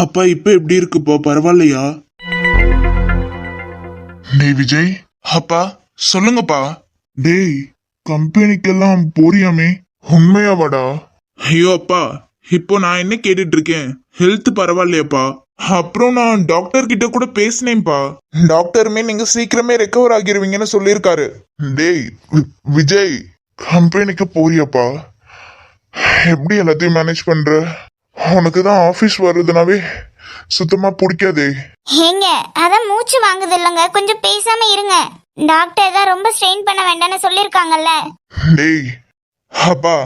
அப்பா இப்ப எப்படி இருக்குப்பா, பரவாயில்லையா? டேய் விஜய். அப்பா சொல்லுங்கப்பா. டேய், கம்பெனிக்கெல்லாம் போறியாமே, உண்மையாவாடா? ஐயோ அப்பா, இப்போ நான் என்ன கேட்டுட்டு இருக்கேன், ஹெல்த் பரவாயில்லையாப்பா? அப்புறம் நான் டாக்டர் கிட்ட கூட பேசினேன்ப்பா. டாக்டருமே நீங்க சீக்கிரமே ரெக்கவர் ஆகிருவீங்கன்னு சொல்லியிருக்காரு. டேய் விஜய், கம்பெனிக்கு போறியாப்பா? எப்படி எல்லாத்தையும் மேனேஜ் பண்ற? உனக்கு தான் ஆபீஸ் வருதுனாவே சுத்தமா பிடிக்காதே. ஏங்க அதான் மூச்சு வாங்குது இல்லைங்க, கொஞ்சம் பேசாம இருங்க. டாக்டர் தான் ரொம்ப ஸ்ட்ரெயின் பண்ண வேண்டாம்னு சொல்லியிருக்காங்கல்ல. டேய் அப்பா,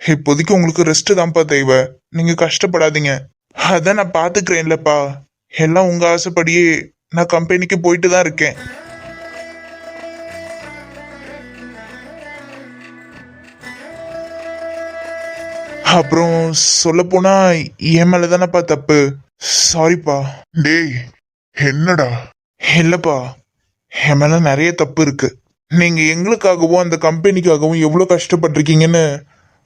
இப்போதைக்கு உங்களுக்கு ரெஸ்ட் தான்ப்பா தேவை. நீங்க கஷ்டப்படாதீங்க. அதான் நான் பாத்துக்கிறேன்லப்பா. எல்லாம் உங்க ஆசைப்படியே நான் கம்பெனிக்கு போயிட்டு தான் இருக்கேன். அப்புறம் சொல்ல போனா என் மேலதானப்பா தப்பு. சாரிப்பா. டேய் என்னடா? இல்லப்பா, என் மேல நிறைய தப்பு இருக்கு. நீங்க எங்களுக்காகவும் அந்த கம்பெனிக்காகவும் எவ்வளவு கஷ்டப்பட்டிருக்கீங்கன்னு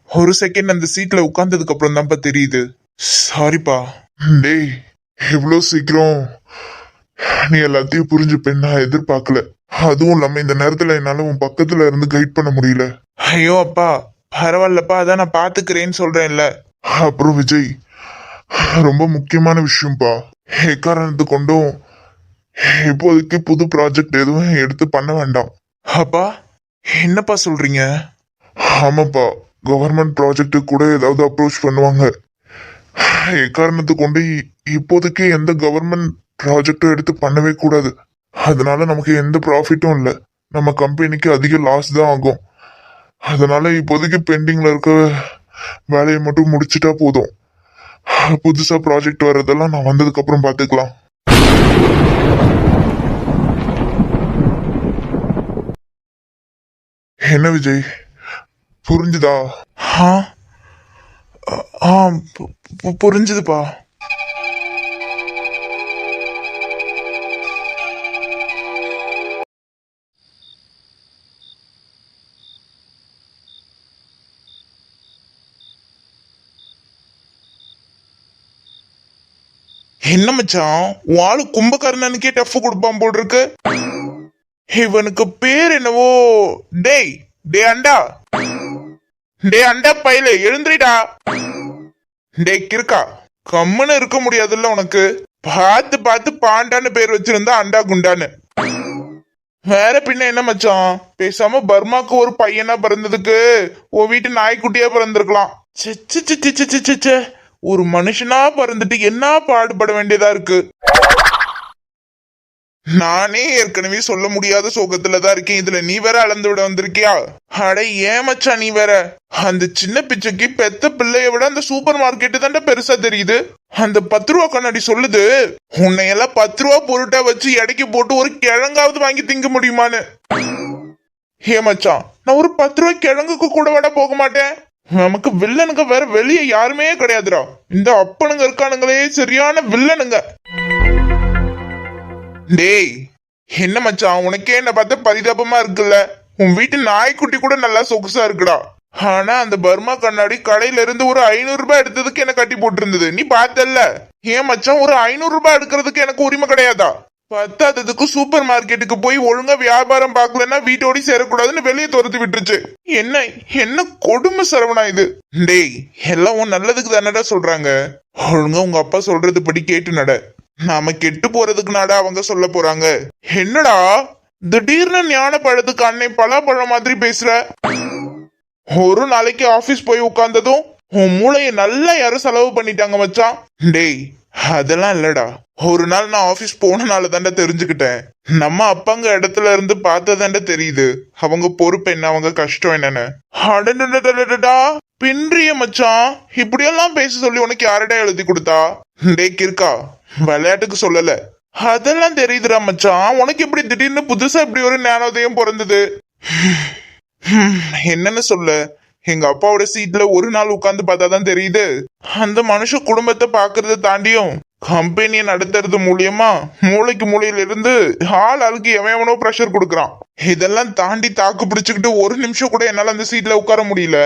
ஒரு செகண்ட் அந்த சீட்ல உட்கார்ந்ததுக்கு அப்புறம் தான்ப்பா தெரியுது. சாரிப்பா. டேய், இவ்வளோ சீக்கிரம் நீ எல்லாத்தையும் புரிஞ்சுப்பேன்னு நான் எதிர்பார்க்கல. அதுவும் இல்லாம இந்த நேரத்துல என்னால உன் பக்கத்துல இருந்து கைட் பண்ண முடியல. ஐயோ அப்பா, பரவாயில்லப்பா, அதான் நான் பாத்துக்கிறேன்னு சொல்றேன்ல. அப்புறம் விஜய், ரொம்ப முக்கியமான விஷயம்ப்பா. எக்காரணத்து கொண்டும் இப்போதைக்கு புது ப்ராஜெக்ட் எதுவும் எடுத்து பண்ண வேண்டாம். அப்பா என்னப்பா சொல்றீங்க? ஆமாப்பா, கவர்மெண்ட் ப்ராஜெக்ட் கூட ஏதாவது அப்ரோச் பண்ணுவாங்க. எக்காரணத்து கொண்டு இப்போதைக்கு எந்த கவர்மெண்ட் ப்ராஜெக்டும் எடுத்து பண்ணவே கூடாது. அதனால நமக்கு எந்த ப்ராஃபிட்டும் இல்லை. நம்ம கம்பெனிக்கு அதிக லாஸ் தான் ஆகும். அதனால இப்போதைக்கு பெண்டிங்ல இருக்க வேலையை மட்டும் முடிச்சிட்டா போதும். புதுசா ப்ராஜெக்ட் வர்றதெல்லாம் நான் வந்ததுக்கு அப்புறம் பாத்துக்கலாம். என்ன விஜய், புரிஞ்சுதா? ஆ ஆ, புரிஞ்சுதுப்பா. என்ன மச்சான், வாழு கும்பகர்ணனுக்கே டஃப் கொடுப்பான் போல் இருக்கு. இவனுக்கு பேர் என்னவோ. டேய் டே அண்டா, டே அண்டா பையல எழுந்திரிடா. டே கிறுக்கா, கம்முன்னு இருக்க முடியாதுல்ல உனக்கு? பார்த்து பார்த்து பாண்டான்னு பேர் வச்சிருந்தா அண்டா குண்டான்னு. வேற பின்ன என்ன மச்சான், பேசாம பர்மாக்கு ஒரு பையனா பிறந்ததுக்கு உன் வீட்டு நாய்க்குட்டியா பிறந்திருக்கலாம். ச்சே, ஒரு மனுஷனா பிறந்துட்டு என்ன பாடுபட வேண்டியதா இருக்கு. நானே ஏற்கனவே சொல்ல முடியாத சோகத்துலதான் இருக்கேன், இதுல நீ வேற அளந்து விட வந்திருக்கியா? அட ஏன் மச்சான், நீ வேற அந்த சின்ன பிச்சைக்கு பெத்த பிள்ளைய விட அந்த சூப்பர் மார்க்கெட்டு தான்டா பெருசா தெரியுது. அந்த 10 ரூபா கண்ணாடி சொல்லுது, உன்னையெல்லாம் 10 ரூபா பொருட்டா வச்சு எடைக்கு போட்டு ஒரு கிழங்காவது வாங்கி திங்க முடியுமான்னு. ஏ மச்சான், நான் ஒரு 10 ரூபாய் கிழங்குக்கு கூட விட போக மாட்டேன். நமக்கு வில்லனுங்க வேற வெளியே யாருமே கிடையாதுடா. இந்த அப்பனுங்க இருக்கானுங்களே சரியான வில்லனுங்க. டேய் என்ன மச்சான், உனக்கே என்ன பார்த்தா பரிதாபமா இருக்குல்ல? உன் வீட்டு நாய்க்குட்டி கூட நல்லா சொகுசா இருக்குடா. ஆனா அந்த பர்மா கண்ணாடி கடையில இருந்து ஒரு 500 ரூபாய் எடுத்ததுக்கு என்ன கட்டி போட்டிருந்தது, நீ பார்த்தல்ல? ஏன் மச்சான், ஒரு 500 ரூபாய் எடுக்கிறதுக்கு எனக்கு உரிமை கிடையாதா? பத்தாததுக்கு சூப்பர் மார்க்கெட்டுக்கு போய் ஒழுங்கா வியாபாரம் பார்க்கலன்னா வீட்டோடி சேரக்கூடாதுன்னு வெளியே துரத்து விட்டுருச்சு. என்ன என்ன கொடுமை சரவணா இது. டேய் எல்லாம் உன் நல்லதுக்கு தானடா சொல்றாங்க. ஒழுங்கா உங்க அப்பா சொல்றது படி கேட்டு நட. நாம கெட்டு போறதுக்கு நாடா அவங்க சொல்ல போறாங்க. என்னடா திடீர்னு ஞான பழத்துக்கு அன்னை பலாப்பழம் மாதிரி பேசுற? ஒரு நாளைக்கு ஆபீஸ் போய் உட்கார்ந்ததும் உன் மூளைய நல்லா யாரும் செலவு பண்ணிட்டாங்க மச்சான். டேய் அதெல்லாம் இல்லடா, ஒரு நாள் நான் ஆபீஸ் போனனால தாண்டா தெரிஞ்சுக்கிட்டேன். நம்ம அப்பாங்க இடத்துல இருந்து பார்த்ததாண்டா தெரியுது அவங்க பொறுப்பு என்ன, அவங்க கஷ்டம் என்னன்னு. அடடா பின்றிய மச்சான், இப்படியெல்லாம் பேச சொல்லி உனக்கு யாரடா எழுதி கொடுத்தா? டேய் கிறுக்கா, விளையாட்டுக்கு சொல்லல, அதெல்லாம் தெரியுதுடா மச்சான். உனக்கு எப்படி திடீர்னு புதுசா இப்படி ஒரு ஞானோதயம் பிறந்தது? என்னன்னு சொல்ல, எங்க அப்பாவோட சீட்ல ஒரு நாள் உட்கார்ந்து பார்த்தாதான் தெரியுது, அந்த மனுஷ குடும்பத்தை பாக்குறத தாண்டியும் கம்பெனியை நடத்துறது மூலியமா மூளைக்கு மூளையில இருந்து ஆளுக்கு எவனோ பிரஷர் கொடுக்கறான். இதெல்லாம் தாண்டி தாக்கு பிடிச்சுக்கிட்டு ஒரு நிமிஷம் கூட என்னால அந்த சீட்ல உட்கார முடியல.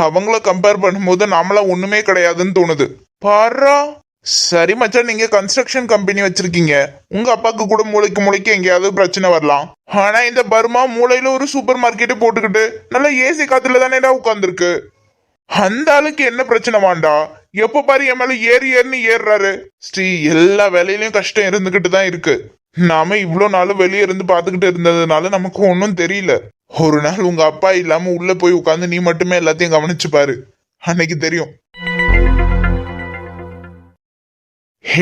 அவங்கள கம்பேர் பண்ணும்போது நாமளா ஒண்ணுமே கிடையாதுன்னு தோணுது. பாரா சரி மச்சான், நீங்க கன்ஸ்ட்ரக்ஷன் கம்பெனி வச்சிருக்கீங்க, உங்க அப்பாக்கு கூட மூளைக்கு எங்கேயாவது பிரச்சனை வரலாம். ஆனா இந்த பர்மா மூளையில ஒரு சூப்பர் மார்க்கெட்டை போட்டுக்கிட்டு நல்ல ஏசி காத்துல தானேடா உட்கார்ந்துருக்கு. அந்த ஆளுக்கு என்ன பிரச்சனை வாண்டா? எப்ப பாரு என் மேல ஏறின்னு ஏறுறாரு. ஸ்ரீ, எல்லா வேலையிலயும் கஷ்டம் இருந்துகிட்டு தான் இருக்கு. நாம இவ்வளவு நாள் வெளியே இருந்து பாத்துக்கிட்டு இருந்ததுனால நமக்கு ஒன்னும் தெரியல. ஒரு நாள் உங்க அப்பா இல்லாம உள்ள போய் உட்காந்து நீ மட்டுமே எல்லாத்தையும் கவனிச்சு பாரு, அன்னைக்கு தெரியும்.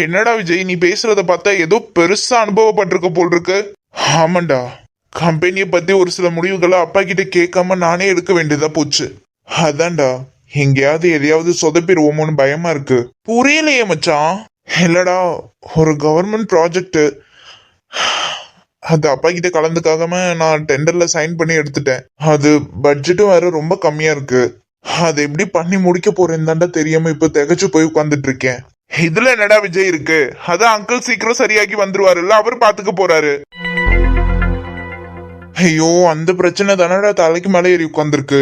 என்னடா விஜய், நீ பேசுறத பார்த்தா ஏதோ பெருசா அனுபவப்பட்டிருக்க போல் இருக்கு. ஆமாண்டா, கம்பெனியை பத்தி ஒரு சில முடிவுகளை அப்பா கிட்ட கேட்காம நானே எடுக்க வேண்டியதா போச்சு. அதான்டா, எங்கேயாவது எதையாவது சொதப்பிடுவோமோன்னு பயமா இருக்கு. புரியலையே மச்சான். இல்லடா, ஒரு கவர்மெண்ட் ப்ராஜெக்ட், அது அப்பா கிட்ட கலந்துக்காகாம நான் டெண்டர்ல சைன் பண்ணி எடுத்துட்டேன். அது பட்ஜெட்டும் வேற ரொம்ப கம்மியா இருக்கு. அது எப்படி பண்ணி முடிக்க போறேன்னு தாண்டா தெரியாம இப்ப திகச்சு போய் உட்கார்ந்துட்டு இருக்கேன். இதுல என்னடா விஜய் இருக்கு? அதான் அங்கிள் சீக்கிரம் சரியாக்கி வந்துருவாருல்ல, அவர் பாத்துக்க போறாரு. ஐயோ, அந்த பிரச்சனை தானடா தலைக்கு மேல ஏறி உட்கார்ந்துருக்கு.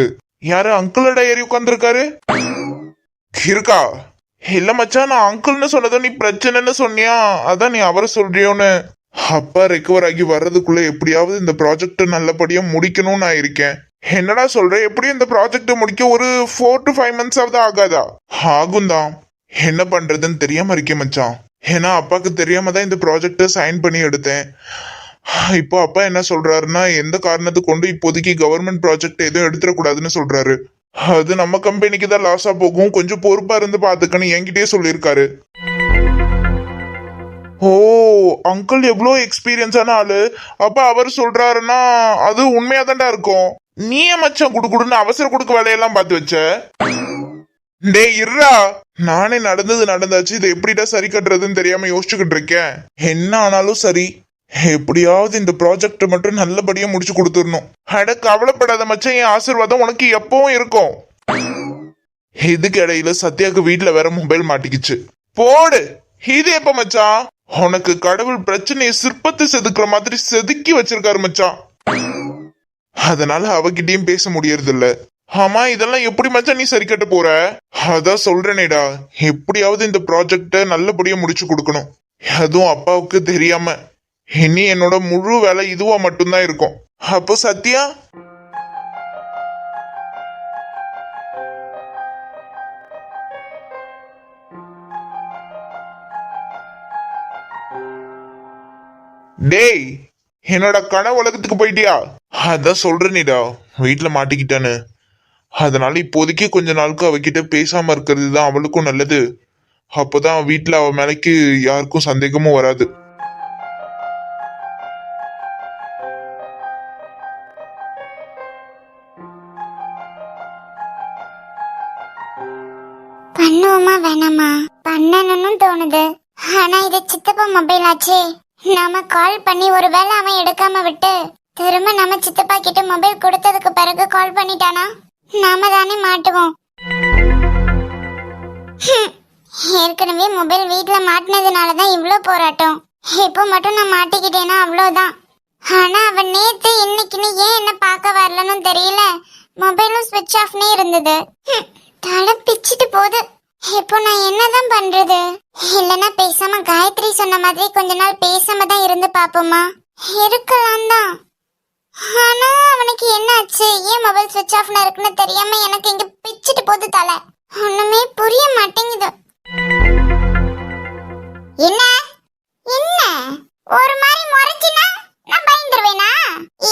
யாரு அங்கிளோட ஏறி உட்கார்ந்துருக்காரு இருக்கா? இல்ல மச்சான், நான் அங்கிள்னு சொன்னதை நீ பிரச்சனைன்னு சொன்னியா, அதான் நீ அவரை சொல்றியோன்னு. அப்பா ரெக்கவர் ஆகி வர்றதுக்குள்ள எப்படியாவது இந்த ப்ராஜெக்ட் நல்லபடியா முடிக்கணும்னு நான் இருக்கேன். என்னடா சொல்ற? எப்படியும் இந்த ப்ராஜெக்ட் முடிக்க ஒரு 4 to 5 months ஆகுது. ஆகாதா? ஆகும் தான். என்ன பண்றதுன்னு தெரியாம இருக்கேன் மச்சான். ஏன்னா அப்பாக்கு தெரியாம தான் இந்த ப்ராஜெக்ட சைன் பண்ணி எடுத்தேன். இப்போ அப்பா என்ன சொல்றாருன்னா, எந்த காரணத்தை கொண்டு இப்போதைக்கு கவர்மெண்ட் ப்ராஜெக்ட் எதுவும் எடுத்துடக்கூடாதுன்னு சொல்றாரு. அது நம்ம கம்பெனிக்கு தான் லாஸா போகும், கொஞ்சம் பொறுப்பா இருந்து பாத்துக்கன்னு என்கிட்டயே சொல்லியிருக்காரு. ஓ, அங்கிள் எவ்வளோ எக்ஸ்பீரியன்ஸான ஆளு. அப்ப அவர் சொல்றாருன்னா அது உண்மையா தான்டா இருக்கும். நீ மச்சான் குடுக்குடுன்னு அவசர கொடுக்க வேலையெல்லாம் பார்த்து வச்ச. டே இருடா, நானே நடந்தாச்சு, இதை எப்படிடா சரி கட்டுறதுன்னு தெரியாம யோசிச்சுக்கிட்டு இருக்கேன். என்ன ஆனாலும் சரி, எப்படியாவது இந்த ப்ராஜெக்ட் மட்டும் நல்லபடியா முடிச்சு கொடுத்துடணும். அட கவலைப்படாத மச்சான், என் ஆசீர்வாதம் உனக்கு எப்பவும் இருக்கும். இதுக்கு இடையில சத்யாக்கு வீட்டுல வேற மொபைல் மாட்டிக்கிச்சு. போடு. இது எப்ப மச்சான்? உனக்கு கடவுள் பிரச்சனையை சிற்பத்தை செதுக்குற மாதிரி செதுக்கி வச்சிருக்காரு மச்சான். அதனால அவகிட்டயும் பேச முடியறது இல்ல. ஆமா, இதெல்லாம் எப்படி மச்சான் நீ சரி கட்ட போற? அதான் சொல்றேனேடா, எப்படியாவது இந்த ப்ராஜெக்ட நல்லபடியா முடிச்சு கொடுக்கணும். அதுவும் அப்பாவுக்கு தெரியாம. இனி என்னோட முழு வேலை இதுவா மட்டும்தான் இருக்கும். அப்போ சத்யா, டேய், என்னோட கனவு உலகத்துக்கு போயிட்டியா? அதான் சொல்றேனிடா, வீட்டுல மாட்டிக்கிட்டான்னு. அதனால இப்போதைக்கு கொஞ்ச நாளுக்கு அவகிட்ட பேசாம இருக்கிறது தான் அவளுக்கும் நல்லது. அப்பதான் வீட்டுல அவ மேலைக்கு யாருக்கும் சந்தேகமும் வராது. பண்ணுவோமா வேணாமா? பண்ணணும்னு தோணுது. ஆனா இது சித்தப்பா மொபைல் ஆச்சே. நாம கால் பண்ணி ஒருவேளை அவன் எடுக்காம விட்டு திரும்ப நம்ம சித்தப்பா கிட்ட மொபைல் கொடுத்ததுக்கு பிறகு கால் பண்ணிட்டானா நாம தானே மாட்டுவோம். ஏற்கனவே மொபைல் வீட்டுல மாட்டினதுனாலதான் இவ்ளோ போராட்டம். இப்போ மட்டும் நான் மாட்டிக்கிட்டேன்னா அவ்வளவுதான். ஆனா அவன் நேத்து இன்னைக்குன்னு ஏன் என்ன பார்க்க வரலன்னு தெரியல. மொபைலும் ஸ்விட்ச் ஆஃப்னே இருந்தது. தலை பிச்சுட்டு போகுது. இப்போ நான் என்னதான் பண்றது? இல்லனா பேசாம காயத்ரி சொன்ன மாதிரி கொஞ்ச நாள் பேசாம தான் இருந்து பாப்போமா? இருக்கலாம் தான். ஆனா அவனுக்கு என்ன ஆச்சு? ஏன் மொபைல் ஸ்விட்ச் ஆஃப்ல இருக்குன்னு தெரியாம எனக்கு இங்க பிச்சுட்டு போகுது தலை. ஒண்ணுமே புரிய மாட்டேங்குது. என்ன என்ன ஒரு மாதிரி முறைச்சினா நான் பயந்துருவேனா?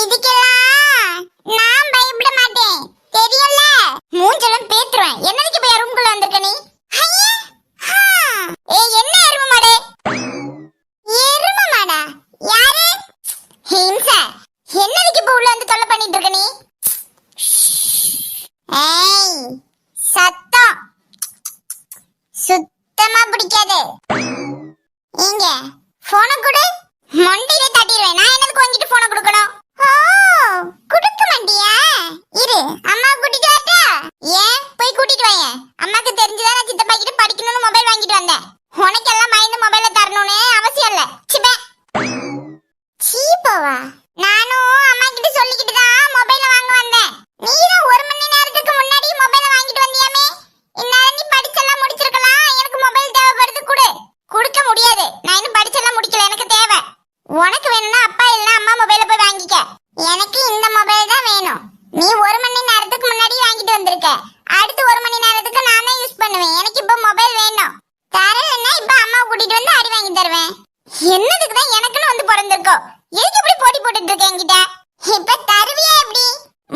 இதுக்கெல்லாம் நான் பயப்பட மாட்டேன், தெரியல. மூஞ்செல்லாம் பேத்துருவேன். என்னதுக்கு போய் ரூம்குள்ள வந்திருக்க நீ? என்ன எரும மாடு? எரும மாடா? யாரு? ஹிம்ச. என்னதுக்கு இப்ப உள்ள வந்து தொல்லை பண்ணிட்டு இருக்க நீ? ஏய், சத்தம் சுத்தமா பிடிக்காது. இங்க போனை கொடு, மண்டியில தட்டிடுவேன். நான் என்னதுக்கு வாங்கிட்டு போனை கொடுக்கணும்? ஓ, கொடுக்க மாட்டியா? இரு, அம்மா கூட்டிட்டு வரட்டா? ஏன் போய் கூட்டிட்டு வாங்க. அம்மாக்கு தெரிஞ்சுதான் நான் சித்தப்பா கிட்ட படிக்கணும்னு மொபைல் வாங்கிட்டு வந்தேன். உனக்கு எல்லாம் பயந்து மொபைல தரணும்னு அவசியம் இல்ல. சிப்பே சீப்பவா? நானும் அம்மா கிட்ட சொல்லிக்கிட்டு தான் மொபைல வாங்க வந்தேன். நீ தான் 1 மணி நேரத்துக்கு முன்னாடி மொபைல வாங்கிட்டு வந்தியாமே. இந்நேரம் நீ படிச்செல்லாம் முடிச்சிருக்கலாம். எனக்கு மொபைல் தேவைப்படுது, கொடு. பண்ணுவேன். எனக்கு இப்ப மொபைல் வேணும். தரலன்னா இப்ப அம்மா கூட்டிட்டு வந்து அடி வாங்கி தருவேன். என்னதுக்கு தான் எனக்குன்னு வந்து பிறந்திருக்கோ? எதுக்கு இப்படி போட்டி போட்டுட்டு இருக்க என்கிட்ட? இப்ப தருவியா எப்படி?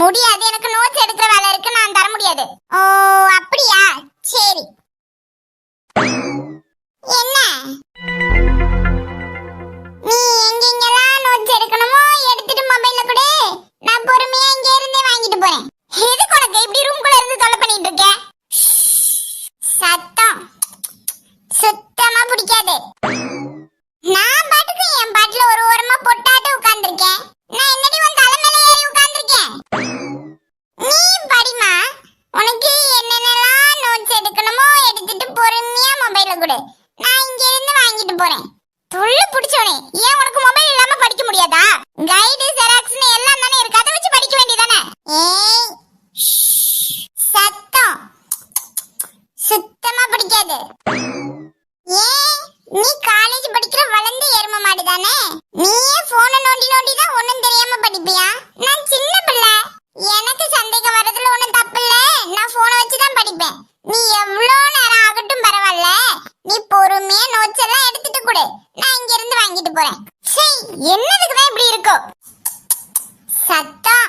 முடியாது, எனக்கு நோட்ஸ் எடுக்கிற வேலை இருக்கு, நான் தர முடியாது. ஓ அப்படியா, சரி. என்ன நீ எங்கெங்கெல்லாம் நோட்ஸ் எடுக்கணுமோ எடுத்துட்டு மொபைல்ல கொடு. நான் பொறுமையா இங்க இருந்தே வாங்கிட்டு போறேன். எதுக்கு உனக்கு இப்படி ரூம்குள்ள இருந்து தொலை பண்ணிட்டு இருக்க? சத்தம் சுத்தமா பிடிக்காது. நான் பாட்டுக்கு என் பாட்டுல ஒரு ஓரமா பொட்டாட்டு உட்கார்ந்திருக்கேன். நான் என்னடி உன் தலை மேல ஏறி உட்கார்ந்திருக்கேன்? நீ படிமா, உனக்கு என்னென்னலாம் நோட்ஸ் எடுக்கணுமோ எடுத்துட்டு பொறுமையா மொபைல்ல கொடு. நான் இங்க இருந்து வாங்கிட்டு போறேன். துள்ளு பிடிச்சவனே, ஏன் உனக்கு மொபைல் இல்லாம படிக்க முடியாதா? கைடு ஜெராக்ஸ்னு எல்லாம் தானே இருக்கு, அதை வச்சு படிக்க வேண்டியதானே? ஏய் சத்தம் சுத்தமா பிடிக்காது. ஏன் நீ காலேஜ் படிக்கிற வளர்ந்த எரும மாடு தானே? நீயே போனை நோண்டி நோண்டி தான் ஒண்ணும் தெரியாம படிப்பியா? நான் சின்ன பிள்ளை, எனக்கு சந்தேகம் வரதுல ஒண்ணும் தப்பு இல்ல. நான் போனை வச்சு தான் படிப்பேன். நீ எவ்வளோ நேரம் ஆகட்டும் பரவாயில்ல, நீ பொறுமையா நோட்ஸ் எல்லாம் எடுத்துட்டு கொடு. நான் இங்க இருந்து வாங்கிட்டு போறேன். சரி, என்னதுக்கு தான் இப்படி இருக்கோ? சத்தம்.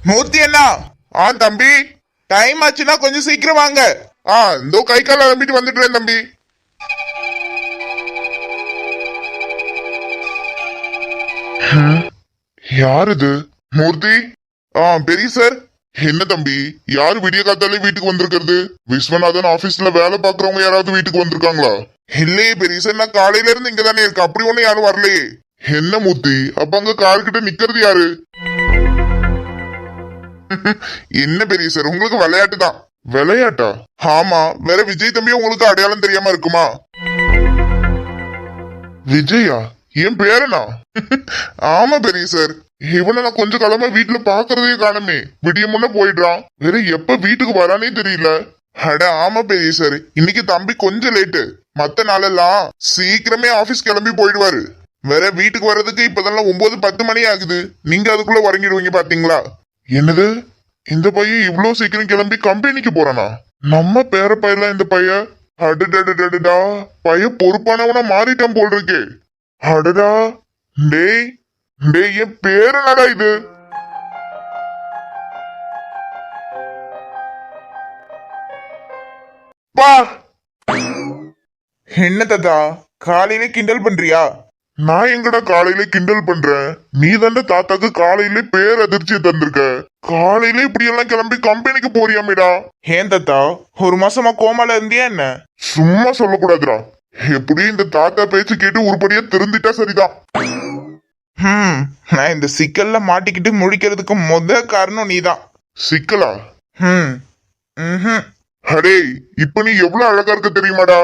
மூர்த்தி அண்ணா, தம்பி, டைம் ஆச்சுன்னா கொஞ்சம் சீக்கிரம் வாங்க. இதோ கை கால நம்பிட்டு வந்துட்டுறேன் தம்பி. யார் இது? மூர்த்தி. பெரிய சார். என்ன தம்பி, யாரு விடிய காத்தாலே வீட்டுக்கு வந்திருக்கிறது? விஸ்வநாதன் ஆபீஸ்ல வேலை பாக்குறவங்க யாராவது வீட்டுக்கு வந்திருக்காங்களா? இல்லையே பெரிய சார், நான் காலையில இருந்து இங்க தானே இருக்கேன். அப்படி ஒண்ணு யாரும் வரலையே. என்ன மூர்த்தி, அப்ப அங்க கார் கிட்ட நிக்கிறது யாரு? என்ன பெரிய சார், உங்களுக்கு விளையாட்டு தான். விளையாட்டா? ஆமா, வேற விஜய் தம்பி உங்களுக்கு அடையாளம் தெரியாம இருக்குமா? விஜயா? என் பேரனா? ஆமா பெரிய சார். இவனை நான் கொஞ்ச காலமா வீட்டுல பாக்குறதே காணுமே. விடிய முன்ன போயிடுறான், வேற எப்ப வீட்டுக்கு வரானே தெரியல. அட ஆமா பெரிய சார், இன்னைக்கு தம்பி கொஞ்சம் லேட்டு. மத்த நாளெல்லாம் சீக்கிரமே ஆபீஸ் கிளம்பி போயிடுவாரு. வேற வீட்டுக்கு வர்றதுக்கு இப்பதெல்லாம் 9-10 மணி ஆகுது. நீங்க அதுக்குள்ள உறங்கிடுவீங்க பாத்தீங்களா? என்னது, இந்த பையன் இவ்வளவு சீக்கிரம் கிளம்பி கம்பெனிக்கு போறானா? நம்ம பேர பையலாம் இந்த பையன். அடடா, பையன் பொறுப்பானவனா மாறிட்டான் போல் இருக்கே. அடடா, டேய் டேய், என் பேரு என்னடா இது? பா, என்ன தாத்தா காலையில கிண்டல் பண்றியா? நான் எங்கடா காலையில கிண்டல் பண்றேன்? நீ தாண்ட தாத்தாக்கு காலையில பேர் அதிர்ச்சியை தந்திருக்க. காலையில இப்படி எல்லாம் கிளம்பி கம்பெனிக்கு போறியாமேடா? ஏன் தாத்தா, ஒரு மாசமா கோமால இருந்தியா என்ன? சும்மா சொல்லக்கூடாதுடா. எப்படி இந்த தாத்தா பேச்சு கேட்டு உருப்படியா திருந்திட்டா சரிதான். நான் இந்த சிக்கல்ல மாட்டிக்கிட்டு முடிக்கிறதுக்கு காரணம் நீதான். சிக்கலா? ம். அடே, இப்ப நீ எவ்வளவு அழகா இருக்க தெரியுமாடா?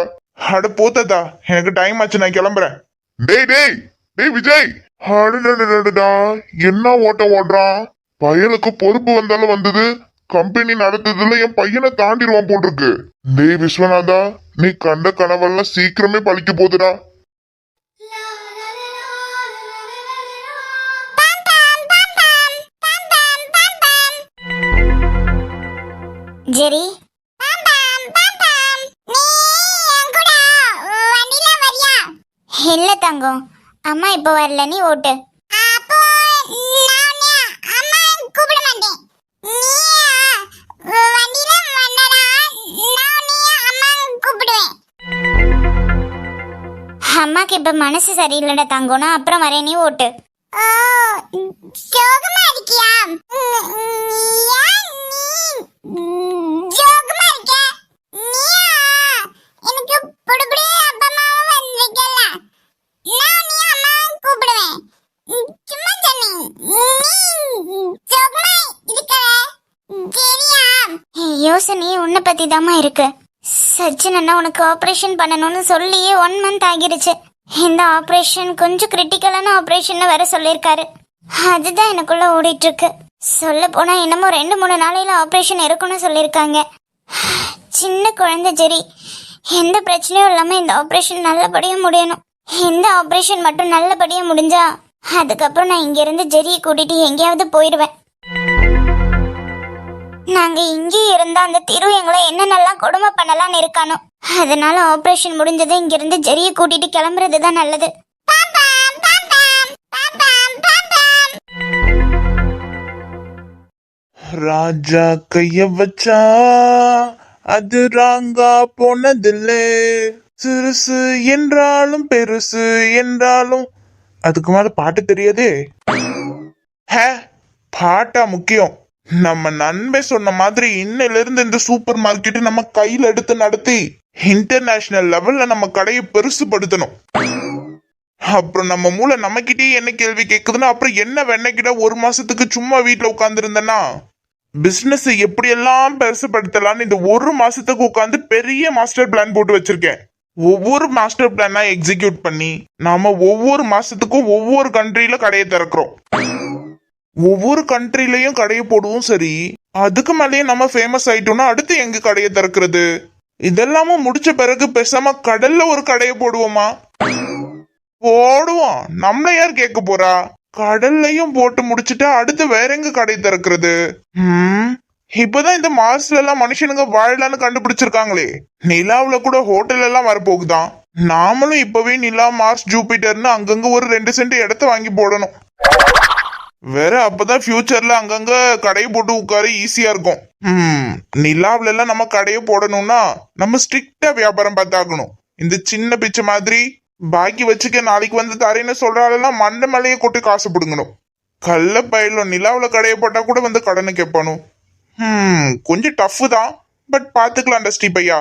அட போத்ததா, எனக்கு டைம் ஆச்சு, நான் கிளம்புறேன். டேய் விஜய். அடடா, என்ன ஓட்டம் ஓடுறான்? பயலுக்கு பொறுப்பு வந்தாலும் வந்தது, கம்பெனி நடத்துறதுல என் பையனை தாண்டிடுவான் போல் இருக்கு. டேய் விஸ்வநாதா, நீ கண்ட கனவெல்லாம் சீக்கிரமே பழிக்க போதுடா. ஜெரி, இல்ல தங்கம், அம்மா இப்போ வரல, நீ ஓட்டு. அப்போ நான் அம்மா கூப்பிட மாட்டேன். நீ வண்டியில வந்தடா, நான் அம்மா கூப்பிடுவேன். அம்மாக்கு இப்ப மனசு சரியில்லைடா தங்கம், நான் அப்புறம் வரேன், நீ ஓட்டு. ஓ, சோகமா இருக்கியா? ஜோகமா இருக்க நீயா? எனக்கு புடுபுடி அப்பமாவும் வந்திருக்கல, நான் நீ அம்மா கூப்பிடுவேன். சும்மா சொன்னேன், நீ ஜோகமா இருக்க சரியா? யோசனை உன்னை பத்தி தாமா இருக்கு. சச்சின் அண்ணா உனக்கு ஆபரேஷன் பண்ணணும்னு சொல்லியே 1 month ஆகிருச்சு. இந்த ஆபரேஷன் கொஞ்சம் கிரிட்டிக்கலான ஆபரேஷன் வர சொல்லியிருக்காரு. அதுதான் எனக்குள்ள ஓடிட்டு இருக்கு. சொல்ல போனா என்னமோ 2-3 நாளையில ஆபரேஷன் இருக்குன்னு சொல்லியிருக்காங்க. சின்ன குழந்தை ஜெரி, எந்த பிரச்சனையும் இல்லாம இந்த ஆபரேஷன் நல்லபடியா முடியணும். இந்த ஆபரேஷன் மட்டும் நல்லபடியா முடிஞ்சா அதுக்கப்புறம் நான் இங்க இருந்து ஜெரியை கூட்டிட்டு எங்கேயாவது போயிடுவேன். நாங்க இங்கே இருந்தா அந்த திரு எங்களை என்னென்னலாம் கொடுமை பண்ணலாம்னு இருக்கானோ. அதனால ஆபரேஷன் முடிஞ்சது இங்க இருந்து ஜெரியை கூட்டிட்டு கிளம்புறதுதான் நல்லது. ராஜா கைய வச்சா அது ராங்கா போனதில்லை, சிறுசு என்றாலும் பெருசு என்றாலும். அதுக்கு மேல பாட்டு தெரியாதே. பாட்டா முக்கியம். நம்ம நண்பன் சொன்ன மாதிரி இன்னையில இருந்து இந்த சூப்பர் மார்க்கெட் நம்ம கையில எடுத்து நடத்தி இன்டர்நேஷனல் லெவல்ல நம்ம கடையை பெருசுபடுத்தணும். அப்புறம் நம்ம மூளை நம்மகிட்டயே என்ன கேள்வி கேக்குதுன்னா, அப்புறம் என்ன வெண்ணக்கிட்ட 1 மாசத்துக்கு சும்மா வீட்டுல உட்கார்ந்து இருந்தேன்னா பிசினஸ் எப்படியெல்லாம் பெருசுபடுத்தலாம்னு இந்த 1 மாசத்துக்கு உட்காந்து பெரிய மாஸ்டர் பிளான் போட்டு வச்சிருக்கேன். ஒவ்வொரு மாஸ்டர் பிளானா எக்ஸிக்யூட் பண்ணி நாம ஒவ்வொரு மாசத்துக்கும் ஒவ்வொரு கண்ட்ரியில கடையை திறக்கிறோம். ஒவ்வொரு கண்ட்ரிலையும் கடையை போடுவோம். சரி, அதுக்கு மேலேயே நம்ம ஃபேமஸ் ஆயிட்டோம்னா அடுத்து எங்க கடையை திறக்கிறது? இதெல்லாமும் முடிச்ச பிறகு பேசாம கடல்ல ஒரு கடையை போடுவோமா? போடுவோம். நம்மள யார் கேட்க போறா? கடல்லையும் போட்டு முடிச்சுட்டா அடுத்து வேற எங்க கடை திறக்கிறது? இப்பதான் இந்த மார்ஸ்ல எல்லாம் மனுஷனுங்க வாழலான்னு கண்டுபிடிச்சிருக்காங்களே. நிலாவுல கூட ஹோட்டல் எல்லாம் வரப்போகுதான். நாமளும் இப்பவே நிலா, மார்ஸ், ஜூபிட்டர்னு அங்கங்க ஒரு 2 சென்ட் இடத்த வாங்கி போடணும். வேற அப்பதான் ஃபியூச்சர்ல அங்கங்க கடையை போட்டு உட்கார ஈஸியா இருக்கும். நிலாவுல எல்லாம் நம்ம கடையை போடணும்னா நம்ம ஸ்ட்ரிக்டா வியாபாரம் பார்த்தாக்கணும். இந்த சின்ன பிச்சை மாதிரி பாக்கி வச்சுக்க நாளைக்கு வந்து தரேன்னு சொல்றாலெல்லாம் மண்டை மேலேயே கொட்டி காசு பிடுங்கணும். கல்ல பயிலும் நிலாவுல கடையை போட்டா கூட வந்து கடனை கேட்பானும். கொஞ்சம் டஃப் தான், பட் பாத்துக்கலாம்டா ஸ்ரீ பையா.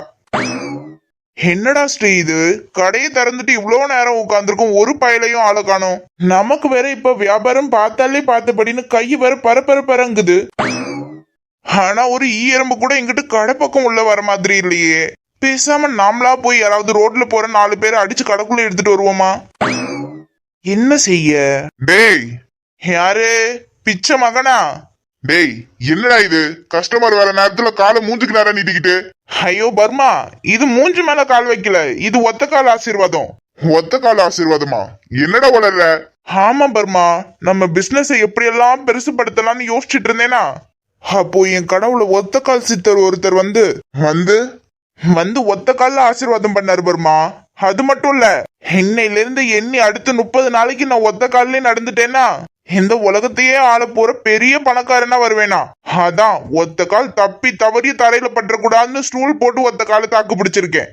என்னடா ஸ்ரீ இது, கடையை திறந்துட்டு இவ்வளவு நேரம் உட்காந்துருக்கும், ஒரு பயலையும் ஆளை காணோம். நமக்கு வேற இப்ப வியாபாரம் பார்த்தாலே பார்த்தபடின்னு கை வேற பரங்குது. ஆனா ஒரு எறும்பு கூட எங்கிட்ட கடை பக்கம் உள்ள வர மாதிரி இல்லையே. பேசாம நாமளா போய் யாராவது ரோட்ல போற 4 பேரை அடிச்சு கடைக்குள்ள எடுத்துட்டு வருவோமா? என்ன செய்ய? டேய், யாரு? பிச்சை மகனா? டேய், என்னடா இது? கஸ்டமர் வர நேரத்துல காலை மூஞ்சுக்கு நேரம் நீட்டிக்கிட்டு. ஐயோ பர்மா, இது மூஞ்சி மேல கால் வைக்கல, இது ஒத்த கால் ஆசீர்வாதம். ஒத்த கால ஆசீர்வாதமா? என்னடா வளர்ற? ஆமா பர்மா, நம்ம பிசினஸ் எப்படியெல்லாம் பெருசுபடுத்தலாம்னு யோசிச்சுட்டு இருந்தேனா, அப்போ என் கடவுள ஒத்த கால் சித்தர் ஒருத்தர் வந்து ஒத்த கால்ல ஆசீர்வாதம் பண்ணாரு பர்மா. அது மட்டும் இல்ல, இன்னையில இருந்து எண்ணி அடுத்து 30 நாளைக்கு நான் ஒத்த கால்ல நடந்துட்டேன்னா இந்த உலகத்தையே ஆள போற பெரிய பணக்காரனா வருவேனா. அதான் ஒத்த கால் தப்பி தவறி தரையில பற்றக்கூடாதுன்னு ஸ்டூல் போட்டு ஒத்த கால தாக்கு பிடிச்சிருக்கேன்.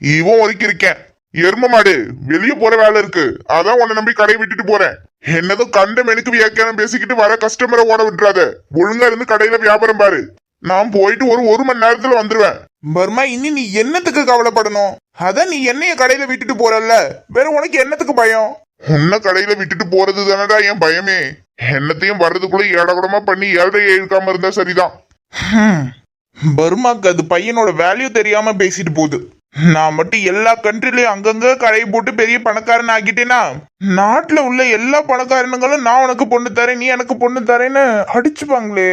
இவன் ஒதுக்கி இருக்கேன். எரும மாடு, வெளியே போற வேலை இருக்கு, அதான் உன்னை நம்பி கடையை விட்டுட்டு போறேன். என்னதோ கண்ட மெனுக்கு வியாக்கியானம் பேசிக்கிட்டு வர கஸ்டமரை ஓட விட்டுறாத. ஒழுங்கா இருந்து கடையில வியாபாரம் பாரு. நான் போயிட்டு ஒரு மணி நேரத்துல வந்துருவேன். பர்மா, இனி நீ என்னத்துக்கு கவலைப்படணும்? அதான் நீ என்னைய கடையில விட்டுட்டு போறல்ல, வேற உனக்கு என்னத்துக்கு பயம்? உன்ன கடையில விட்டுட்டு போறது தானடா என் பயமே. என்னத்தையும் வர்றதுக்குள்ள ஏடகுடமா பண்ணி ஏழ்றையை இழுக்காம இருந்தா சரிதான். பர்மாக்கு அது பையனோட வேல்யூ தெரியாம பேசிட்டு போகுது. நான் மட்டும் எல்லா கண்ட்ரிலயும் அங்கங்க கடையை போட்டு பெரிய பணக்காரன் ஆகிட்டேனா நாட்டுல உள்ள எல்லா பணக்காரனுங்களும் நான் உனக்கு பொண்ணு தரேன், நீ எனக்கு பொண்ணு தரேன்னு அடிச்சுப்பாங்களே.